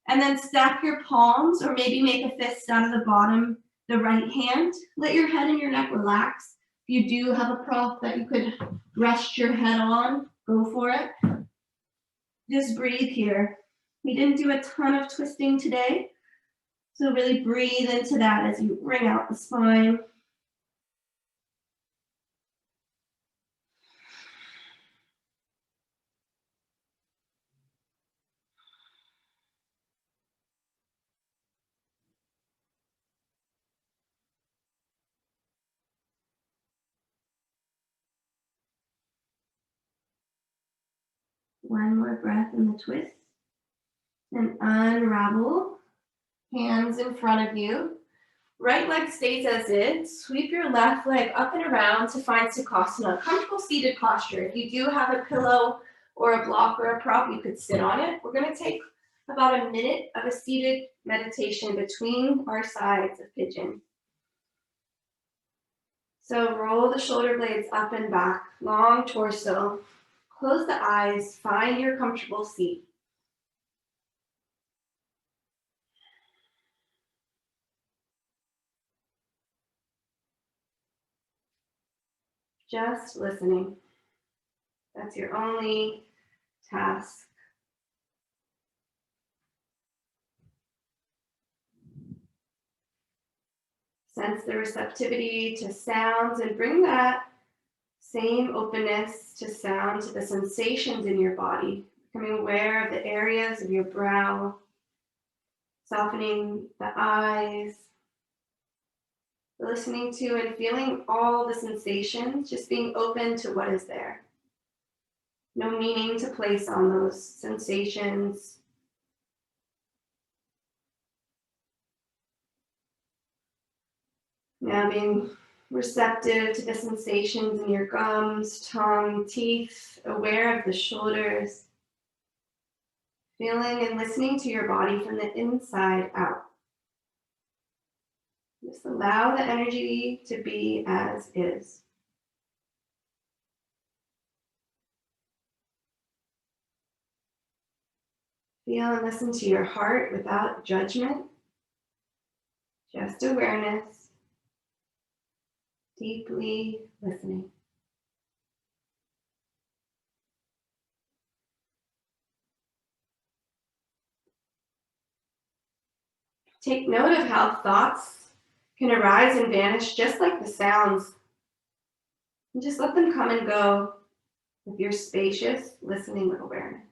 And then stack your palms, or maybe make a fist out of the bottom the right hand. Let your head and your neck relax. If you do have a prop that you could rest your head on, go for it. Just breathe here. We didn't do a ton of twisting today, so really breathe into that as you wring out the spine. One more breath in the twist. And unravel. Hands in front of you. Right leg stays as is. Sweep your left leg up and around to find Sukhasana, comfortable seated posture. If you do have a pillow or a block or a prop, you could sit on it. We're going to take about a minute of a seated meditation between our sides of pigeon. So roll the shoulder blades up and back, long torso. Close the eyes, find your comfortable seat. Just listening. That's your only task. Sense the receptivity to sounds and bring that same openness to sound, to the sensations in your body. Becoming aware of the areas of your brow, softening the eyes, listening to and feeling all the sensations, just being open to what is there. No meaning to place on those sensations. Now being receptive to the sensations in your gums, tongue, teeth, aware of the shoulders, feeling and listening to your body from the inside out. Just allow the energy to be as is. Feel and listen to your heart without judgment, just awareness, deeply listening. Take note of how thoughts can arise and vanish just like the sounds. And just let them come and go with your spacious listening awareness.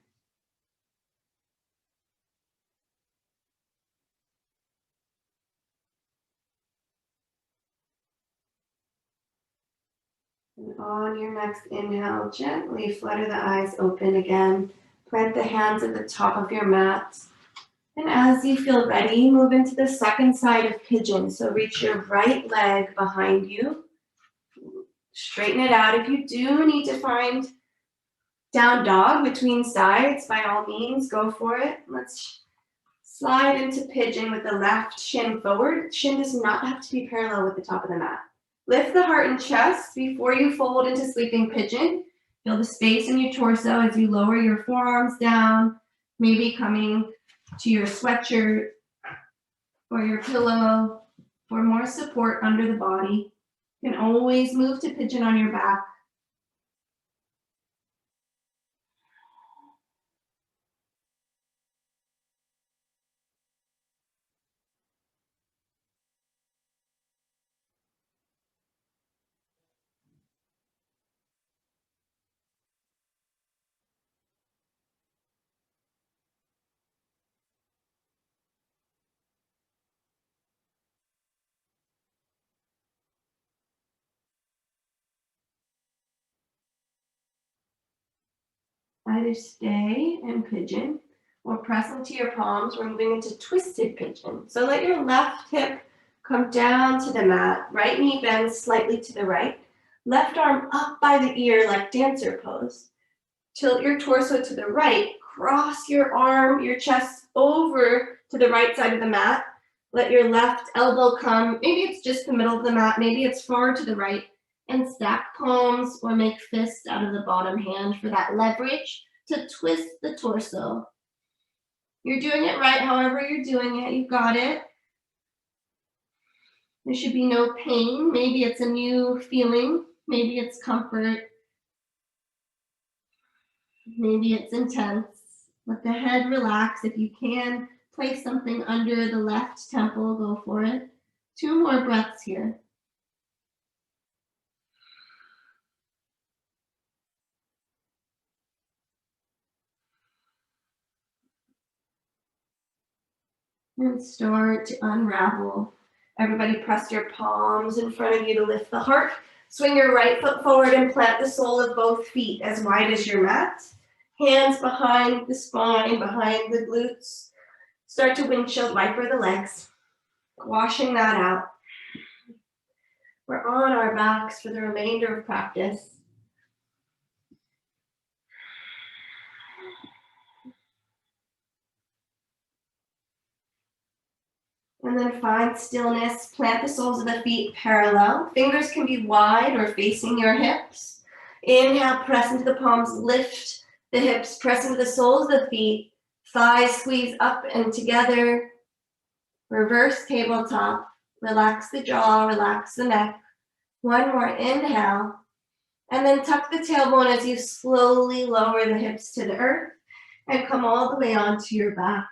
And on your next inhale, gently flutter the eyes open again. Plant the hands at the top of your mat. And as you feel ready, move into the second side of pigeon. So reach your right leg behind you. Straighten it out. If you do need to find down dog between sides, by all means, go for it. Let's slide into pigeon with the left shin forward. Shin does not have to be parallel with the top of the mat. Lift the heart and chest before you fold into sleeping pigeon. Feel the space in your torso as you lower your forearms down, maybe coming to your sweatshirt or your pillow for more support under the body. You can always move to pigeon on your back. Either stay in pigeon or press into your palms. We're moving into twisted pigeon. So let your left hip come down to the mat. Right knee bends slightly to the right. Left arm up by the ear like dancer pose. Tilt your torso to the right. Cross your arm, your chest over to the right side of the mat. Let your left elbow come. Maybe it's just the middle of the mat. Maybe it's far to the right. And stack palms or make fists out of the bottom hand for that leverage to twist the torso. You're doing it right, however you're doing it, you got it. There should be no pain. Maybe it's a new feeling. Maybe it's comfort. Maybe it's intense. Let the head relax. If you can, place something under the left temple, go for it. 2 more breaths here. And start to unravel. Everybody press your palms in front of you to lift the heart. Swing your right foot forward and plant the sole of both feet as wide as your mat. Hands behind the spine, behind the glutes. Start to windshield wiper the legs, washing that out. We're on our backs for the remainder of practice. And then find stillness. Plant the soles of the feet parallel. Fingers can be wide or facing your hips. Inhale, press into the palms, lift the hips, press into the soles of the feet. Thighs squeeze up and together. Reverse tabletop. Relax the jaw, relax the neck. One more inhale. And then tuck the tailbone as you slowly lower the hips to the earth and come all the way onto your back.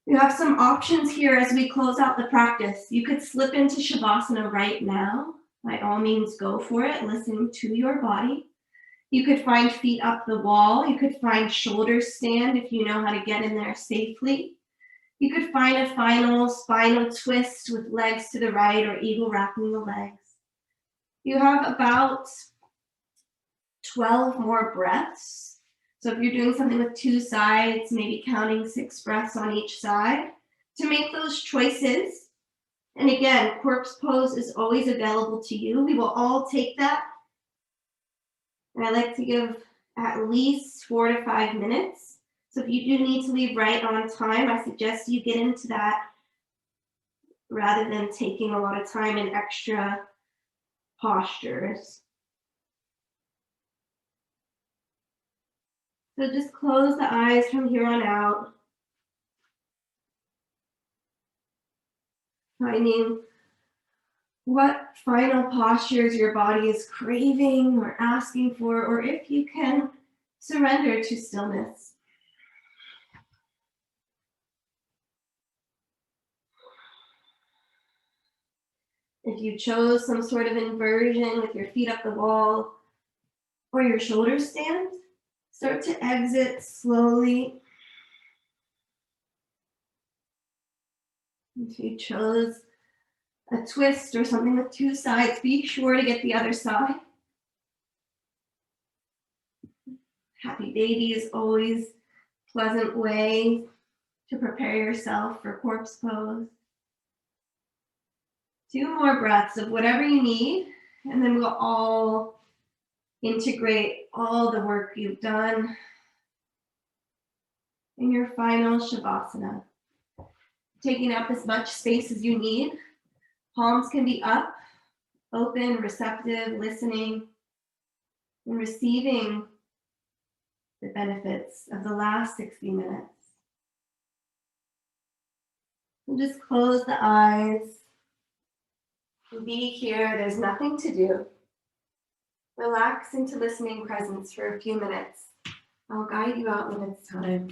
You have some options here as we close out the practice. You could slip into Shavasana right now. By all means, go for it, listening to your body. You could find feet up the wall. You could find shoulder stand if you know how to get in there safely. You could find a final spinal twist with legs to the right or eagle wrapping the legs. You have about 12 more breaths. So if you're doing something with 2 sides, maybe counting 6 breaths on each side to make those choices. And again, corpse pose is always available to you. We will all take that. And I like to give at least 4 to 5 minutes. So if you do need to leave right on time, I suggest you get into that rather than taking a lot of time in extra postures. So just close the eyes from here on out. Finding what final postures your body is craving or asking for, or if you can surrender to stillness. If you chose some sort of inversion with your feet up the wall or your shoulders stand, start to exit slowly. If you chose a twist or something with 2 sides, be sure to get the other side. Happy baby is always a pleasant way to prepare yourself for corpse pose. 2 more breaths of whatever you need, and then we'll all integrate all the work you've done in your final Shavasana. Taking up as much space as you need. Palms can be up, open, receptive, listening, and receiving the benefits of the last 60 minutes. And just close the eyes. Be here, there's nothing to do. Relax into listening presence for a few minutes. I'll guide you out when it's time.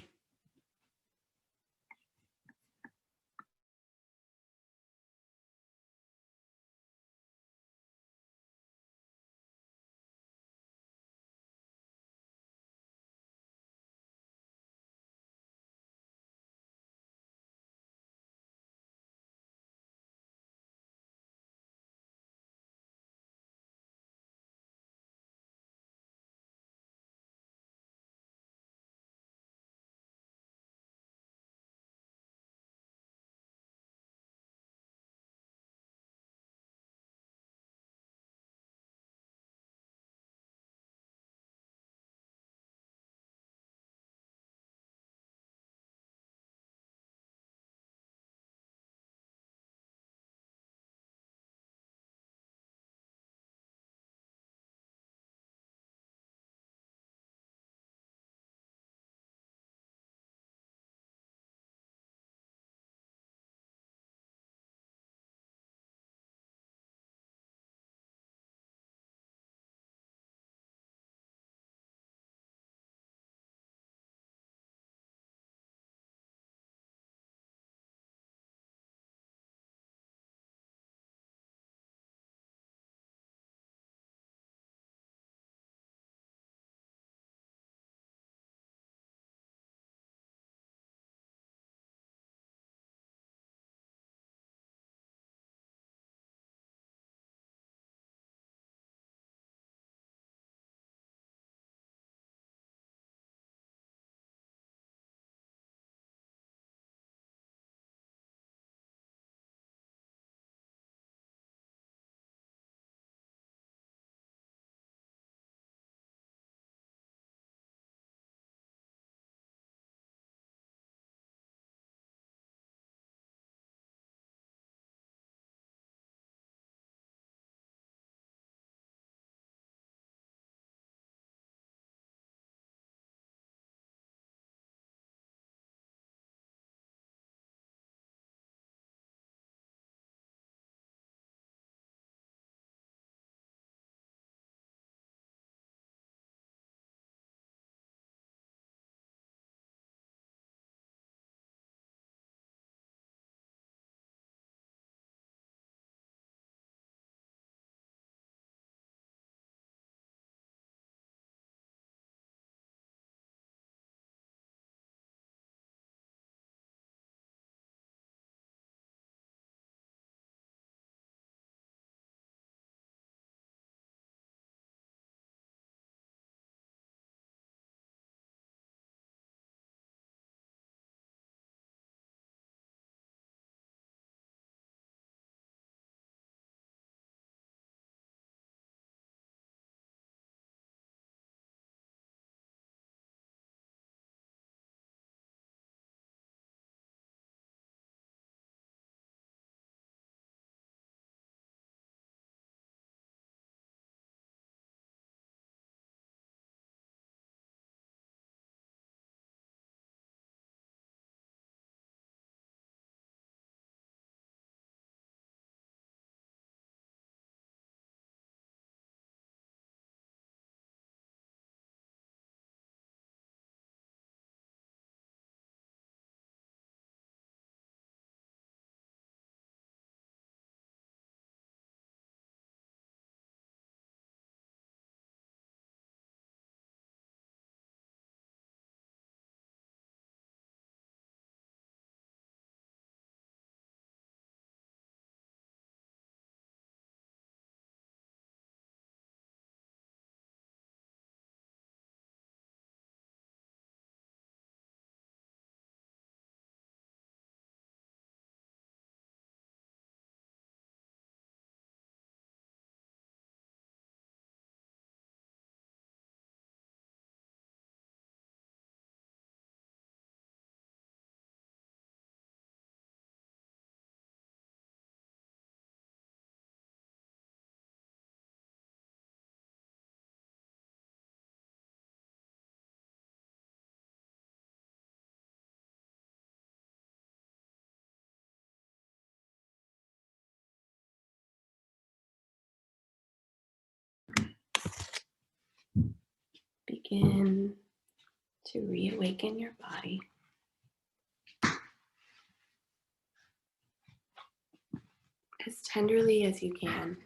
begin to reawaken your body. As tenderly as you can.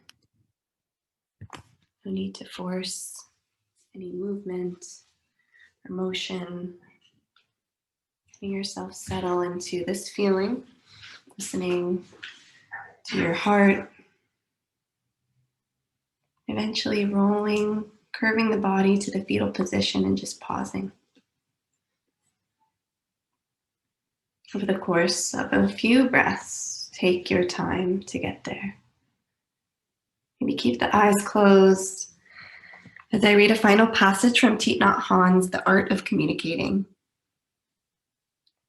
No need to force any movement or motion. Letting yourself settle into this feeling, listening to your heart, eventually rolling, curving the body to the fetal position and just pausing. Over the course of a few breaths, take your time to get there. Maybe keep the eyes closed as I read a final passage from Thich Nhat Hanh's The Art of Communicating.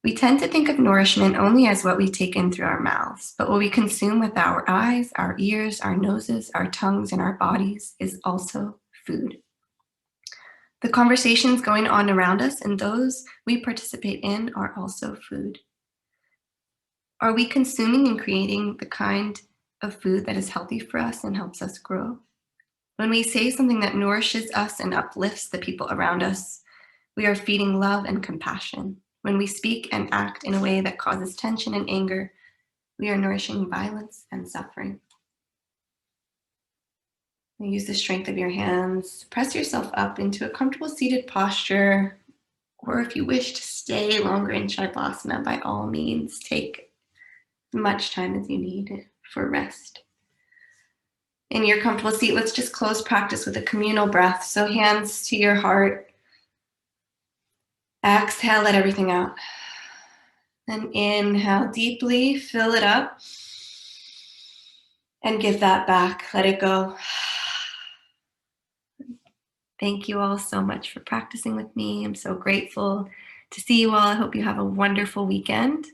We tend to think of nourishment only as what we take in through our mouths, but what we consume with our eyes, our ears, our noses, our tongues, and our bodies is also food. The conversations going on around us and those we participate in are also food. Are we consuming and creating the kind of food that is healthy for us and helps us grow? When we say something that nourishes us and uplifts the people around us, we are feeding love and compassion. When we speak and act in a way that causes tension and anger, we are nourishing violence and suffering. Use the strength of your hands. Press yourself up into a comfortable seated posture, or if you wish to stay longer in Shavasana, by all means, take as much time as you need for rest. In your comfortable seat, let's just close practice with a communal breath. So hands to your heart. Exhale, let everything out. Then inhale deeply, fill it up, and give that back. Let it go. Thank you all so much for practicing with me. I'm so grateful to see you all. I hope you have a wonderful weekend.